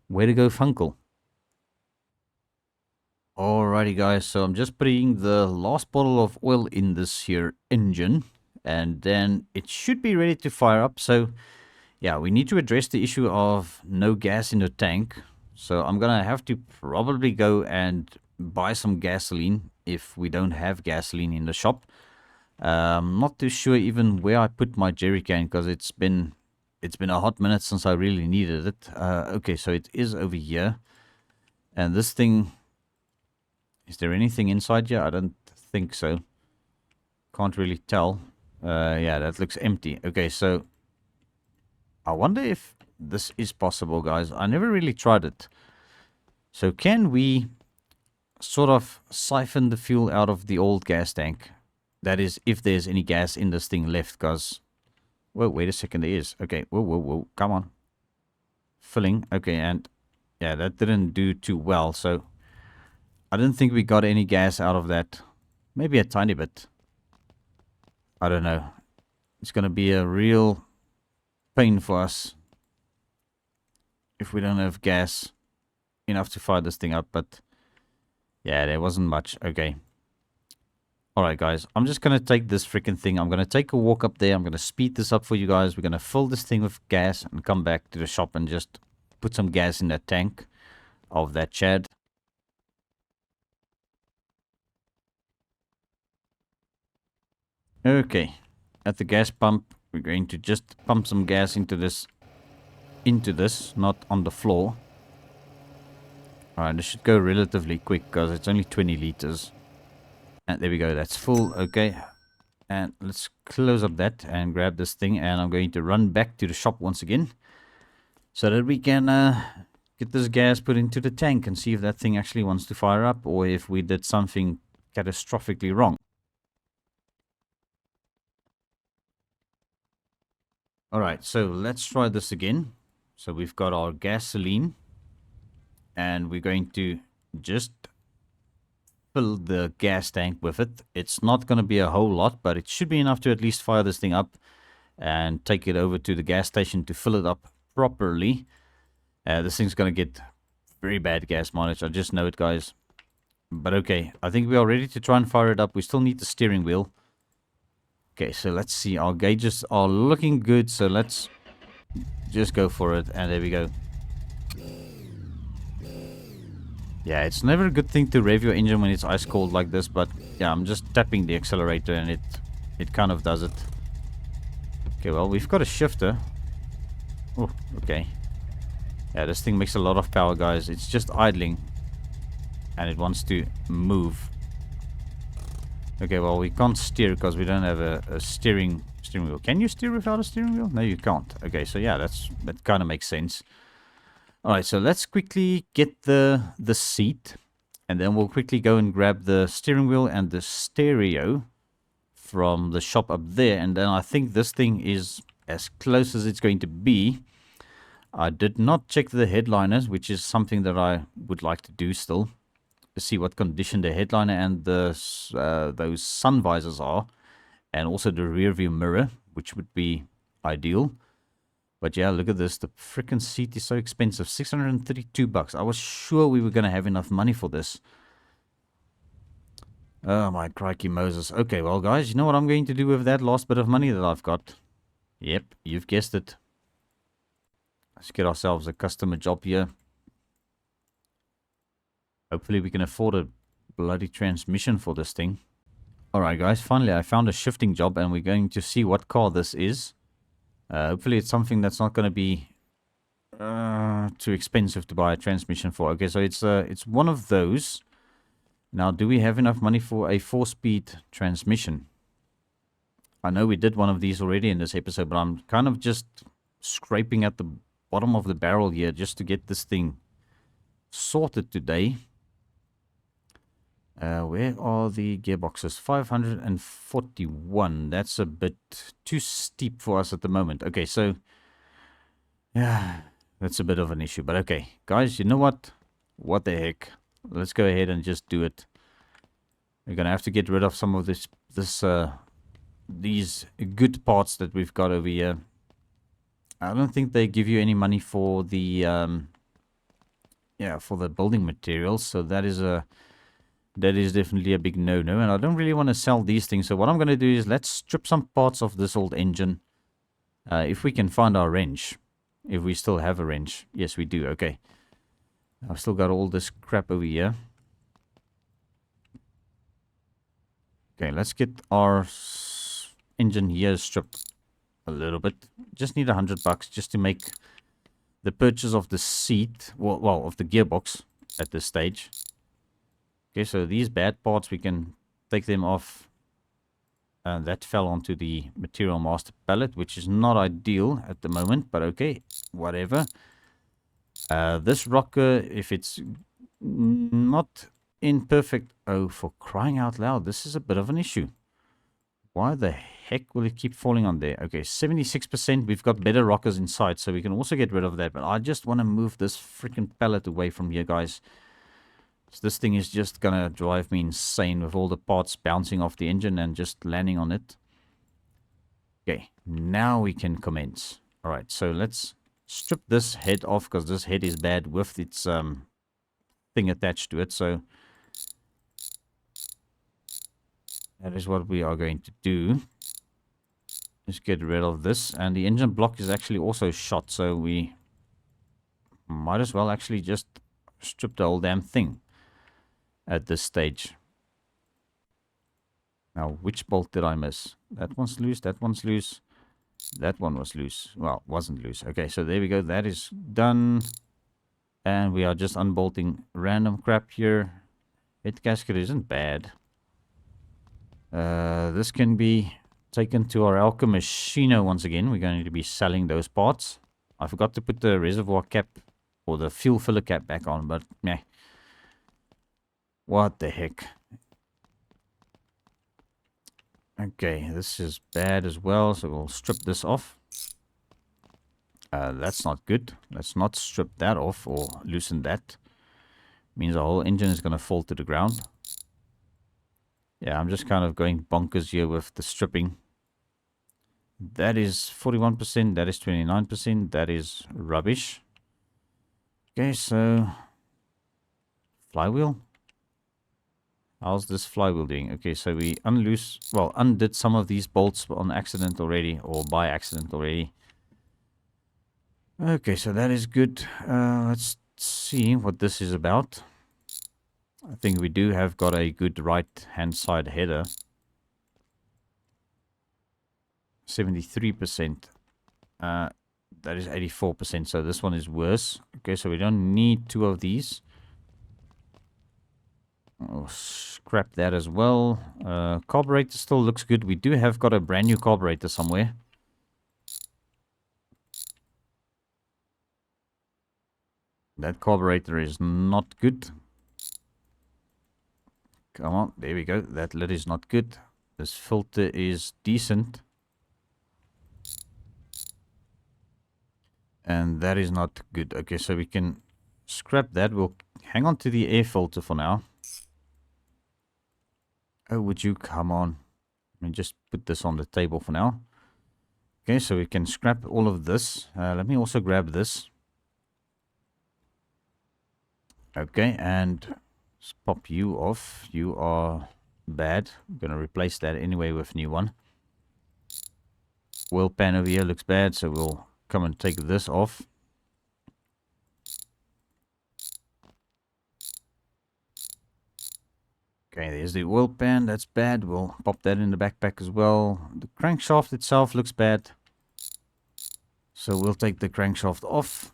way to go, Funcle. Alrighty, guys. So I'm just putting the last bottle of oil in this here engine, and then it should be ready to fire up. So, yeah, we need to address the issue of no gas in the tank. So I'm gonna have to probably go and buy some gasoline if we don't have gasoline in the shop. I'm not too sure even where I put my jerry can because it's been a hot minute since I really needed it. Okay, so it is over here, and this thing, is there anything inside here? I don't think so. Can't really tell. Yeah, that looks empty. Okay, so I wonder if this is possible, guys. I never really tried it. So can we sort of siphon the fuel out of the old gas tank? That is, if there's any gas in this thing left, because... Whoa, wait a second, there is. Okay, whoa, come on. Filling, okay, and... Yeah, that didn't do too well, so... I didn't think we got any gas out of that. Maybe a tiny bit. I don't know. It's gonna be a real pain for us if we don't have gas enough to fire this thing up, but... Yeah, there wasn't much. Okay. Alright guys, I'm just going to take this freaking thing. I'm going to take a walk up there. I'm going to speed this up for you guys. We're going to fill this thing with gas and come back to the shop and just put some gas in that tank of that Chad. Okay, at the gas pump, we're going to just pump some gas into this, not on the floor. Alright, this should go relatively quick because it's only 20 liters. And there we go, that's full. Okay, and let's close up that and grab this thing, and I'm going to run back to the shop once again so that we can get this gas put into the tank and see if that thing actually wants to fire up or if we did something catastrophically wrong. Alright, so let's try this again. So we've got our gasoline and we're going to just fill the gas tank with it. It's not going to be a whole lot, but it should be enough to at least fire this thing up and take it over to the gas station to fill it up properly. This thing's going to get very bad gas mileage. I just know it, guys. But okay, I think we are ready to try and fire it up. We still need the steering wheel. Okay, so let's see. Our gauges are looking good, so let's just go for it. And there we go. Yeah, it's never a good thing to rev your engine when it's ice cold like this, but yeah, I'm just tapping the accelerator and it kind of does it. Okay, well, we've got a shifter. Oh, okay. Yeah, this thing makes a lot of power, guys. It's just idling and it wants to move. Okay, well, we can't steer because we don't have a steering wheel. Can you steer without a steering wheel? No, you can't. Okay, so yeah, that kind of makes sense. Alright, so let's quickly get the seat, and then we'll quickly go and grab the steering wheel and the stereo from the shop up there, and then I think this thing is as close as it's going to be. I did not check the headliners, which is something that I would like to do still, to see what condition the headliner and those sun visors are, and also the rear view mirror, which would be ideal. But yeah, look at this. The freaking seat is so expensive. 632 bucks. I was sure we were going to have enough money for this. Oh my crikey Moses. Okay, well guys, you know what I'm going to do with that last bit of money that I've got? Yep, you've guessed it. Let's get ourselves a customer job here. Hopefully we can afford a bloody transmission for this thing. Alright guys, finally I found a shifting job and we're going to see what car this is. Hopefully it's something that's not going to be too expensive to buy a transmission for. Okay, so it's one of those. Now, do we have enough money for a 4-speed transmission? I know we did one of these already in this episode, but I'm kind of just scraping at the bottom of the barrel here just to get this thing sorted today. Where are the gearboxes? 541. That's a bit too steep for us at the moment. Okay, so yeah, that's a bit of an issue. But okay, guys, you know what? What the heck? Let's go ahead and just do it. We're gonna have to get rid of some of these good parts that we've got over here. I don't think they give you any money for the for the building materials, so that is definitely a big no-no, and I don't really want to sell these things. So what I'm going to do is let's strip some parts of this old engine. If we can find our wrench. If we still have a wrench. Yes, we do. Okay. I've still got all this crap over here. Okay, let's get our engine here stripped a little bit. Just need $100 just to make the purchase of the seat. Well, of the gearbox at this stage. Okay, so these bad parts, we can take them off. That fell onto the material master pallet, which is not ideal at the moment, but okay, whatever. This rocker, if it's not in perfect... Oh, for crying out loud, this is a bit of an issue. Why the heck will it keep falling on there? Okay, 76%. We've got better rockers inside, so we can also get rid of that. But I just want to move this freaking pallet away from here, guys. So this thing is just gonna drive me insane with all the parts bouncing off the engine and just landing on it. Okay, now we can commence. Alright, so let's strip this head off because this head is bad with its thing attached to it. So That is what we are going to do. Just get rid of this. And the engine block is actually also shot, so we might as well actually just strip the whole damn thing at this stage. Now, which bolt did I miss? That one's loose, that one's loose. That one was loose. Well, wasn't loose. Okay, so there we go. That is done. And we are just unbolting random crap here. Head gasket isn't bad. This can be taken to our Machino once again. We're going to be selling those parts. I forgot to put the reservoir cap or the fuel filler cap back on, but meh. What the heck. Okay, this is bad as well, so we'll strip this off. That's not good. Let's not strip that off or loosen that. Means our whole engine is going to fall to the ground. Yeah, I'm just kind of going bonkers here with the stripping. That is 41%, that is 29%, that is rubbish. Okay, so flywheel. How's this flywheel doing? Okay, so we undid some of these bolts on accident already, or by accident already. Okay, so that is good. Let's see what this is about. I think we do have got a good right hand side header. 73%. That is 84%, so this one is worse. Okay, so we don't need two of these. I'll scrap that as well. Carburetor still looks good. We do have got a brand new carburetor somewhere. That carburetor is not good. Come on, there we go. That lid is not good. This filter is decent. And that is not good. Okay, so we can scrap that. We'll hang on to the air filter for now. Oh, would you come on? Let me just put this on the table for now. Okay, so we can scrap all of this. Let me also grab this. Okay, and let's pop you off. You are bad. I'm going to replace that anyway with a new one. Wheel pan over here looks bad, so we'll come and take this off. Okay, there's the oil pan. That's bad. We'll pop that in the backpack as well. The crankshaft itself looks bad, so we'll take the crankshaft off.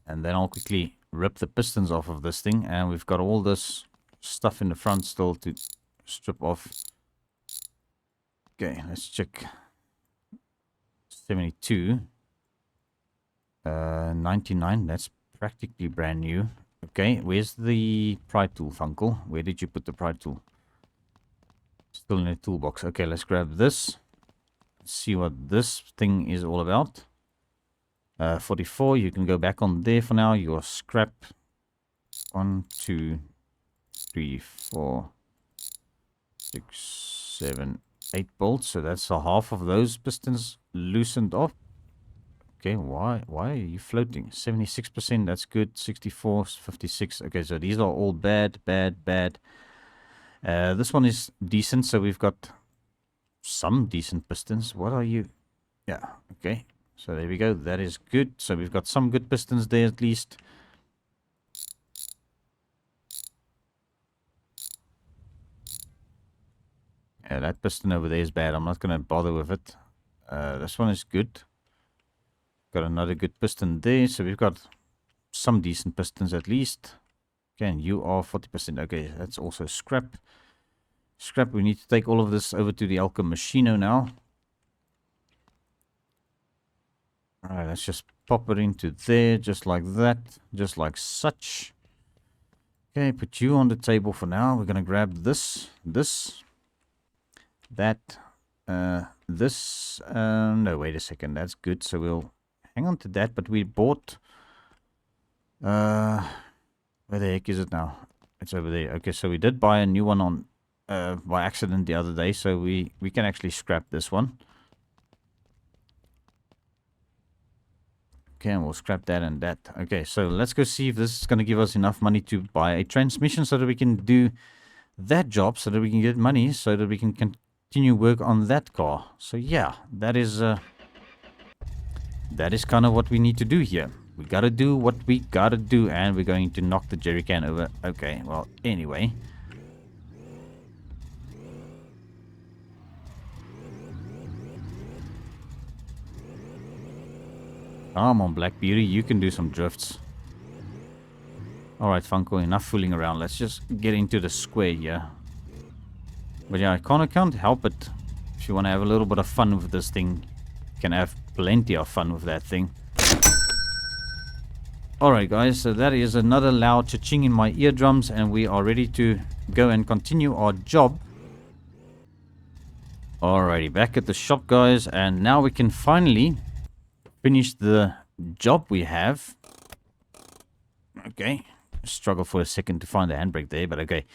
And then I'll quickly rip the pistons off of this thing. And we've got all this stuff in the front still to strip off. Okay, let's check. 72. 99. That's practically brand new. Okay, where's the pry tool, Funcle? Where did you put the pry tool? Still in the toolbox. Okay, let's grab this. Let's see what this thing is all about. 44, you can go back on there for now. Your scrap. 1, 2, 3, 4, 6, 7, 8 bolts. So that's a half of those pistons loosened off. Okay, why are you floating? 76%, that's good. 64, 56. Okay, so these are all bad. This one is decent, so we've got some decent pistons. What are you? Yeah, okay. So there we go. That is good. So we've got some good pistons there at least. Yeah, that piston over there is bad. I'm not going to bother with it. This one is good. Got another good piston there. So we've got some decent pistons at least. Again, you are 40%. Okay, that's also scrap. Scrap, we need to take all of this over to the Machino now. Alright, let's just pop it into there, just like that, just like such. Okay, put you on the table for now. We're going to grab this, that, this. No, wait a second, that's good. So we'll hang on to that, but we bought, where the heck is it now? It's over there. Okay, so we did buy a new one on, by accident the other day, so we can actually scrap this one. Okay, and we'll scrap that and that. Okay, so let's go see if this is going to give us enough money to buy a transmission so that we can do that job, so that we can get money, so that we can continue work on that car. So yeah, that is kind of what we need to do here. We gotta do what we gotta do, and we're going to knock the jerry can over. Okay, well, anyway. Come on, Black Beauty, you can do some drifts. Alright, Funcle, enough fooling around. Let's just get into the square here. But yeah, I can't help it. If you want to have a little bit of fun with this thing, you can have plenty of fun with that thing. Alright guys, so that is another loud cha-ching in my eardrums, and we are ready to go and continue our job. Alrighty, back at the shop guys, and now we can finally finish the job we have. Okay, struggle for a second to find the handbrake there, but okay.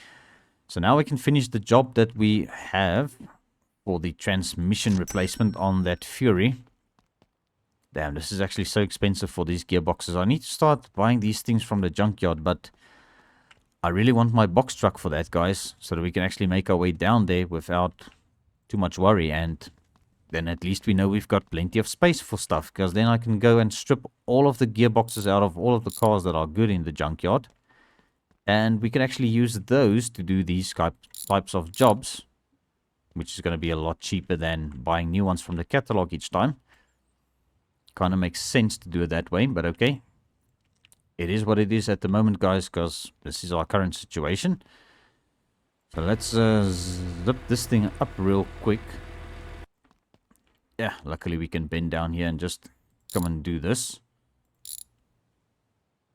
So now we can finish the job that we have for the transmission replacement on that Fury. Damn, this is actually so expensive for these gearboxes. I need to start buying these things from the junkyard, but I really want my box truck for that, guys, so that we can actually make our way down there without too much worry, and then at least we know we've got plenty of space for stuff, because then I can go and strip all of the gearboxes out of all of the cars that are good in the junkyard, and we can actually use those to do these types of jobs, which is going to be a lot cheaper than buying new ones from the catalog each time. Kind of makes sense to do it that way, but okay. It is what it is at the moment, guys, because this is our current situation. So let's zip this thing up real quick. Yeah, luckily we can bend down here and just come and do this.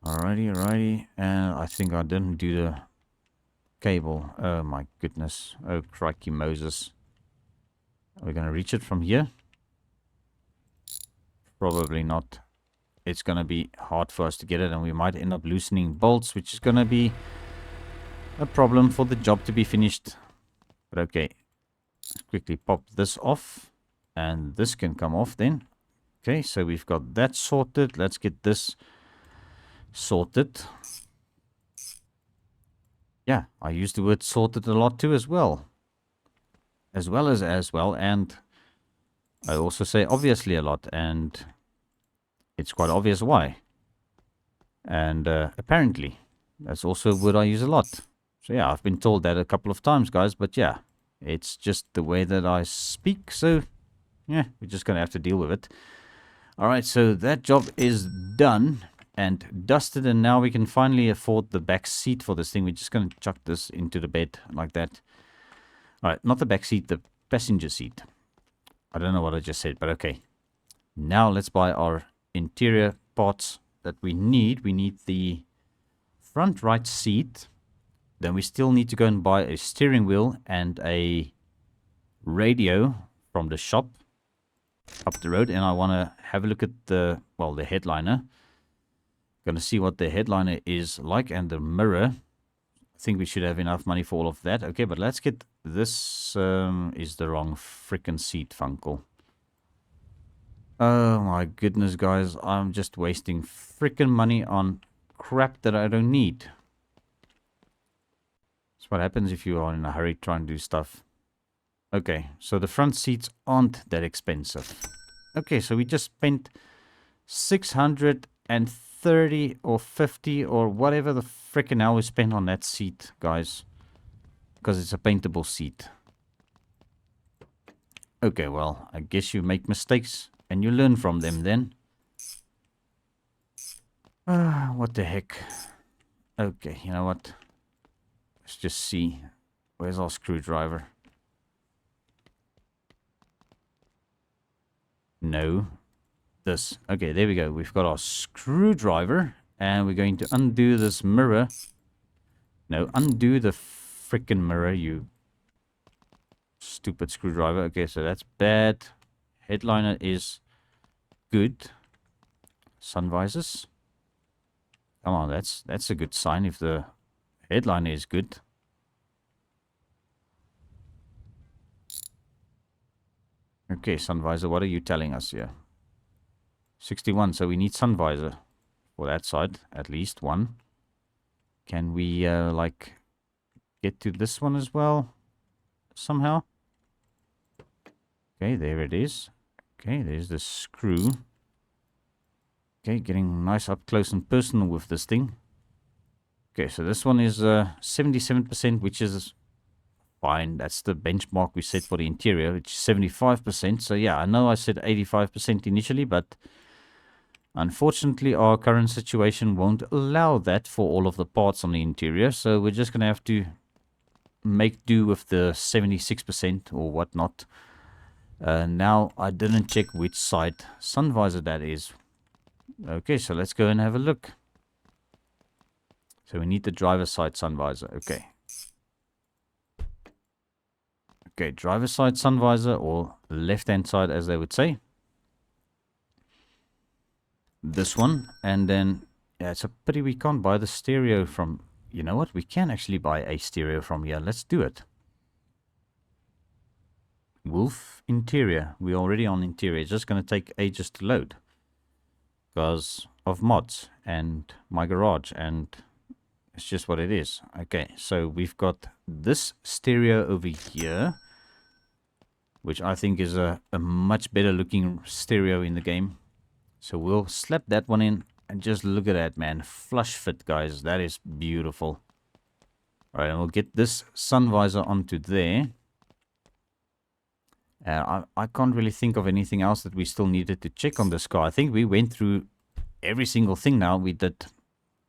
Alrighty. And I think I didn't do the cable. Oh my goodness. Oh crikey Moses. Are we going to reach it from here? Probably not. It's going to be hard for us to get it, and we might end up loosening bolts, which is going to be a problem for the job to be finished. But okay, let's quickly pop this off, and this can come off then. Okay, so we've got that sorted. Let's get this sorted. Yeah, I use the word sorted a lot too as well. As well, and I also say obviously a lot, and it's quite obvious why. And apparently, that's also a word I use a lot. So yeah, I've been told that a couple of times, guys, but yeah, it's just the way that I speak, so yeah, we're just going to have to deal with it. Alright, so that job is done and dusted, and now we can finally afford the back seat for this thing. We're just going to chuck this into the bed like that. Alright, not the back seat, the passenger seat. I don't know what I just said, but okay. Now let's buy our interior parts that we need. We need the front right seat. Then we still need to go and buy a steering wheel and a radio from the shop up the road. And I want to have a look at the headliner. Going to see what the headliner is like, and the mirror. I think we should have enough money for all of that. Okay, but let's get this. Is the wrong freaking seat, Funcle. Oh my goodness, guys. I'm just wasting freaking money on crap that I don't need. That's what happens if you are in a hurry trying to do stuff. Okay, so the front seats aren't that expensive. Okay, so we just spent 630 or 50 or whatever the freaking hell we spent on that seat, guys. Because it's a paintable seat. Okay, well, I guess you make mistakes and you learn from them then. What the heck. Okay, you know what? Let's just see. Where's our screwdriver? No. This. Okay, there we go. We've got our screwdriver. And we're going to undo this mirror. No, undo the freaking mirror, you stupid screwdriver. Okay, so that's bad. Headliner is good. Sun visors. Come on, that's a good sign if the headliner is good. Okay, sun visor, what are you telling us here? 61. So we need sun visor for that side, at least one. Can we like get to this one as well somehow? Okay, there it is. Okay, there's the screw. Okay, getting nice up close and personal with this thing. Okay, so this one is 77%, which is fine. That's the benchmark we set for the interior, which is 75%. So yeah, I know I said 85% initially, but unfortunately our current situation won't allow that for all of the parts on the interior. So we're just going to have to make do with the 76% or whatnot. Now, I didn't check which side sun visor that is. Okay, so let's go and have a look. So we need the driver's side sun visor. Okay. Okay, driver's side sun visor, or left-hand side as they would say. This one. And then, yeah, it's a pity we can't buy the stereo from... You know what? We can actually buy a stereo from here. Let's do it. Wolf interior. We're already on interior. It's just going to take ages to load because of mods and my garage, and it's just what it is. Okay, so we've got this stereo over here, which I think is a much better looking stereo in the game. So we'll slap that one in, and just look at that, man. Flush fit, guys. That is beautiful. All right, and we'll get this sun visor onto there. I can't really think of anything else that we still needed to check on this car. I think we went through every single thing now. We did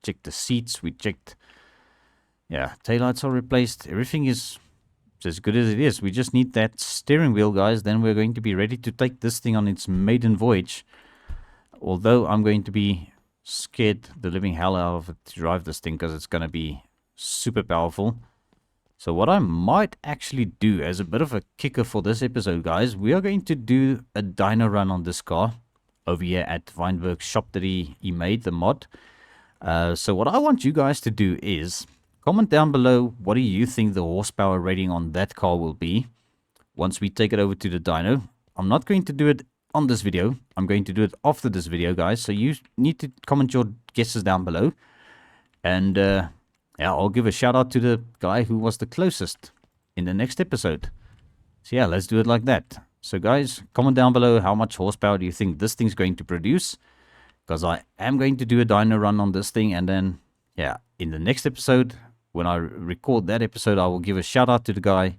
check the seats. We checked, yeah, taillights are replaced. Everything is as good as it is. We just need that steering wheel, guys. Then we're going to be ready to take this thing on its maiden voyage. Although I'm going to be scared the living hell out of it to drive this thing because it's going to be super powerful. So what I might actually do as a bit of a kicker for this episode, guys, we are going to do a dyno run on this car over here at Weinberg's shop that he made, the mod. So what I want you guys to do is comment down below, what do you think the horsepower rating on that car will be once we take it over to the dyno. I'm not going to do it on this video. I'm going to do it after this video, guys. So you need to comment your guesses down below. And yeah, I'll give a shout out to the guy who was the closest in the next episode. So yeah, let's do it like that. So guys, comment down below how much horsepower do you think this thing's going to produce. Because I am going to do a dyno run on this thing. And then, yeah, in the next episode, when I record that episode, I will give a shout out to the guy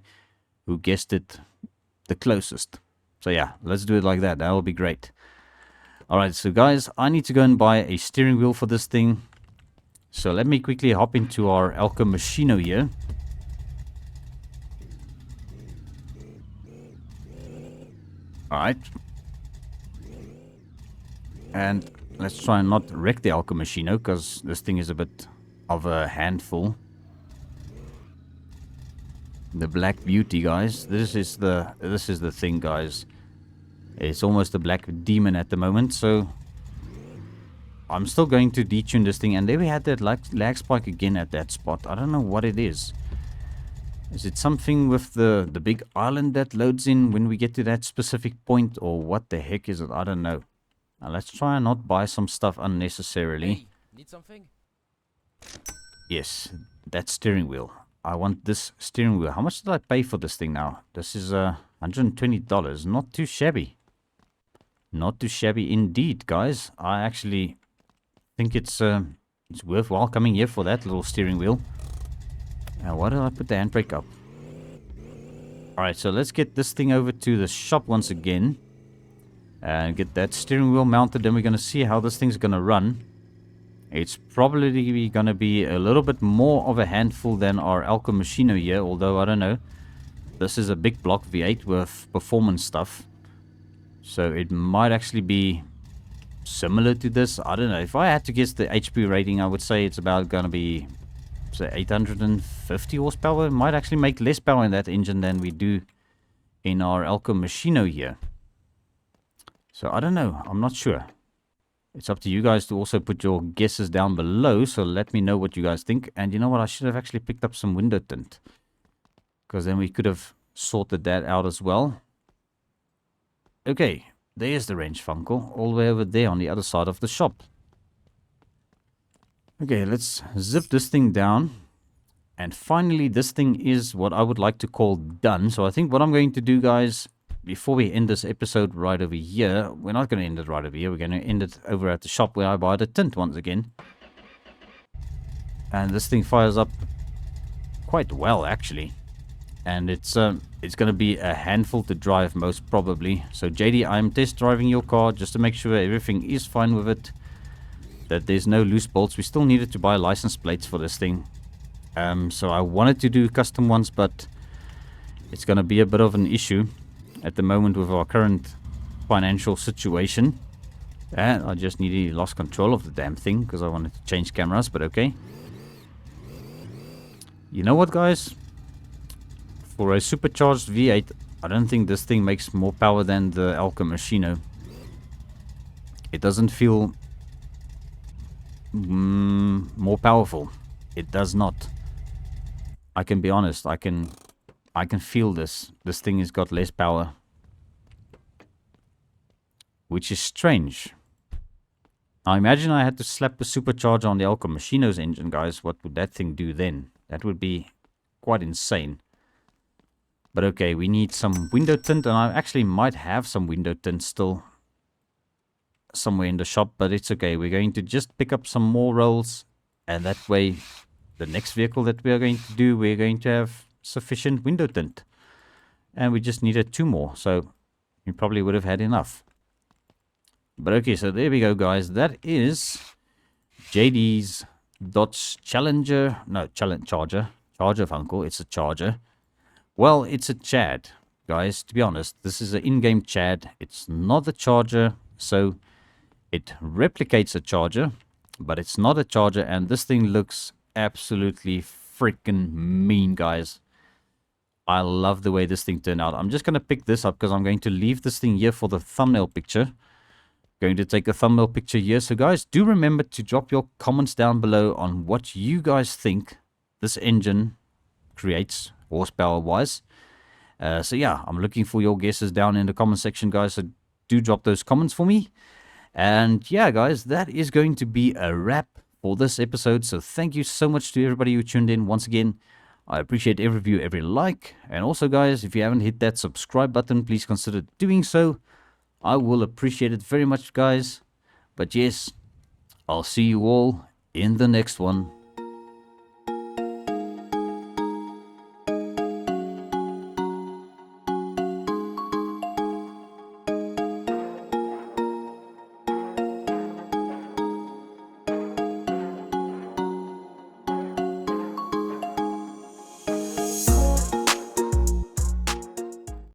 who guessed it the closest. So yeah, let's do it like that. That will be great. Alright, so guys, I need to go and buy a steering wheel for this thing. So let me quickly hop into our Elko Machino here. Alright. And let's try and not wreck the Elko Machino, because this thing is a bit of a handful. The Black Beauty, guys. This is the thing, guys. It's almost a black demon at the moment, so I'm still going to detune this thing. And there we had that lag spike again at that spot. I don't know what it is. Is it something with the big island that loads in when we get to that specific point? Or what the heck is it? I don't know. Now let's try and not buy some stuff unnecessarily. Hey, need something? Yes, that steering wheel. I want this steering wheel. How much did I pay for this thing now? This is $120. Not too shabby. Not too shabby indeed, guys. I actually think it's worthwhile coming here for that little steering wheel. Now, why did I put the handbrake up? Alright, so let's get this thing over to the shop once again. And get that steering wheel mounted. Then we're going to see how this thing's going to run. It's probably going to be a little bit more of a handful than our Elko Machino here. Although, I don't know. This is a big block V8 with performance stuff. So it might actually be similar to this. I don't know. If I had to guess the HP rating, I would say it's about going to be, say, 850 horsepower. It might actually make less power in that engine than we do in our Elko Machino here. So I don't know. I'm not sure. It's up to you guys to also put your guesses down below. So let me know what you guys think. And you know what? I should have actually picked up some window tint, because then we could have sorted that out as well. Okay. There's the wrench, Funcle, all the way over there on the other side of the shop. Okay, let's zip this thing down. And finally, this thing is what I would like to call done. So I think what I'm going to do, guys, before we end this episode right over here, we're not going to end it right over here. We're going to end it over at the shop where I buy the tint once again. And this thing fires up quite well, actually. And it's going to be a handful to drive, most probably. So JD, I'm test driving your car just to make sure everything is fine with it, that there's no loose bolts. We still needed to buy license plates for this thing. So I wanted to do custom ones, but it's going to be a bit of an issue at the moment with our current financial situation. And I just nearly lost control of the damn thing because I wanted to change cameras, but okay. You know what, guys? For a supercharged V8, I don't think this thing makes more power than the Elka Machino. It doesn't feel more powerful. It does not. I can be honest. I can feel this. This thing has got less power, which is strange. Now imagine I had to slap the supercharger on the Elka Machino's engine, guys. What would that thing do then? That would be quite insane. But okay, we need some window tint, and I actually might have some window tint still somewhere in the shop, but it's okay. We're going to just pick up some more rolls, and that way the next vehicle that we are going to do, we're going to have sufficient window tint. And we just needed 2 more, so we probably would have had enough. But okay, so there we go, guys. That is JD's Dodge Challenger. No, Charger. Charger Funcle. It's a Charger. Well, it's a Chad, guys. To be honest, this is an in-game Chad. It's not a Charger, so it replicates a Charger, but it's not a Charger, and this thing looks absolutely freaking mean, guys. I love the way this thing turned out. I'm just going to pick this up because I'm going to leave this thing here for the thumbnail picture. Going to take a thumbnail picture here. So guys, do remember to drop your comments down below on what you guys think this engine creates horsepower wise. So yeah, I'm looking for your guesses down in the comment section, guys. So do drop those comments for me. And yeah, guys, that is going to be a wrap for this episode. So thank you so much to everybody who tuned in once again. I appreciate every view, every like. And also, guys, if you haven't hit that subscribe button, please consider doing so. I will appreciate it very much, guys. But yes, I'll see you all in the next one.